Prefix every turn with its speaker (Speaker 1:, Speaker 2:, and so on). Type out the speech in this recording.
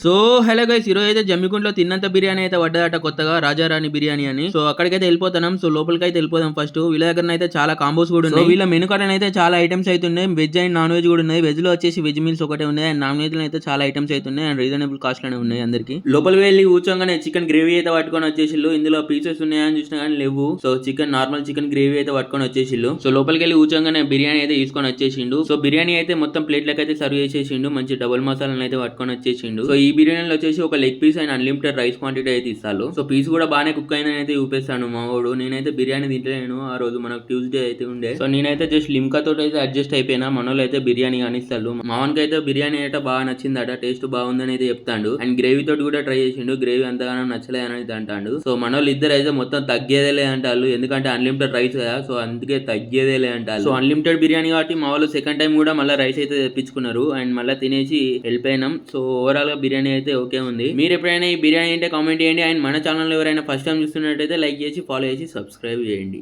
Speaker 1: So hello guys, ఈరోజు అయితే జమ్మికుంటలో తిన్నంత బిర్యానీ అయితే పడ్డదట కొత్తగా, రాజారాణి బిర్యానీ అని. సో అక్కడికైతే వెళ్ళిపోతున్నాం. సో లోపలికి అయితే వెళ్ళిపోదాం. ఫస్ట్ వీళ్ళ దగ్గర అయితే చాలా కాంబోస్ కూడా ఉన్నాయి. వీళ్ళ మెను కార్డ్ అయితే చాలా ఐటమ్స్ అయితే ఉన్నాయి. వెజ్ అండ్ నాన్ వెజ్ కూడా ఉన్నాయి. వెజ్ లో వచ్చేసి వెజ్ మీల్స్ ఒకటే ఉన్నాయి, అండ్ నాన్ వెజ్ లో అయితే చాలా ఐటమ్స్ అయితే ఉన్నాయి, అండ్ రీజనబుల్ కాస్ట్ లోనే ఉన్నాయి అందరికి. లోపలికి వెళ్ళి కూర్చోగానే చికెన్ గ్రేవీ అయితే పట్టుకొని వచ్చేసిల్లు. ఇందులో పీసెస్ ఉన్నాయని చూసినా కానీ లేవు. So chicken normal chicken gravy అయితే పట్టుకొని వచ్చేసిల్లు. సో లోపలికి వెళ్ళి కూర్చోగానే బిర్యానీ అయితే తీసుకొని వచ్చేసిండు. సో బిర్యానీ అయితే మొత్తం ప్లేట్లకు అయితే సర్వ్ చేసేసిండు. మంచి డబుల్ మసాలాను అయితే పట్టుకొని వచ్చేసిండు. సో ఈ బిర్యానీలో వచ్చేసి ఒక leg piece and unlimited rice quantity అయితే ఇస్తాను. సో పీస్ కూడా బాగానే కుక్ అయిందని అయితే చూపిస్తాను మావాడు. నేనైతే బిర్యానీ తింటలేను ఆ రోజు, మనకు ట్యూస్డే అయితే ఉండే. సో నేనైతే జస్ట్ లిమ్కా తోటి అయితే అడ్జస్ట్ అయిపోయినా. మనోళ్ళు అయితే బిర్యానీ కానిస్తాడు. మావానికి అయితే బిర్యానీ అయితే బాగా నచ్చిందట, టేస్ట్ బాగుందని అయితే చెప్తాడు. అండ్ గ్రేవీ తోటి కూడా ట్రై చేసిండు. గ్రేవీ అంతగానో నచ్చలే అని అయితే అంటాడు. సో మనోళ్ళు ఇద్దరు అయితే మొత్తం తగ్గేదేలే అంటారు, ఎందుకంటే అన్లిమిటెడ్ రైస్ కదా, సో అందుకే తగ్గేదేలే అంటారు. సో అన్లిమిటెడ్ బిర్యానీ కాబట్టి మా వాళ్ళు సెకండ్ టైం కూడా మళ్ళీ రైస్ అయితే తెప్పించుకున్నారు, అండ్ మళ్ళీ తినేసి వెళ్ళిపోయినాం. సో ఓవరాల్ గా బిర్యానీ అయితే ఓకే ఉంది. మీరు ఎప్పుడైనా ఈ బిర్యానీ అంటే కామెంట్ చేయండి, అండ్ మన ఛానల్ ఎవరైనా ఫస్ట్ టైం చూస్తున్నట్టయితే లైక్ చేసి ఫాలో చేసి సబ్స్క్రైబ్ చేయండి.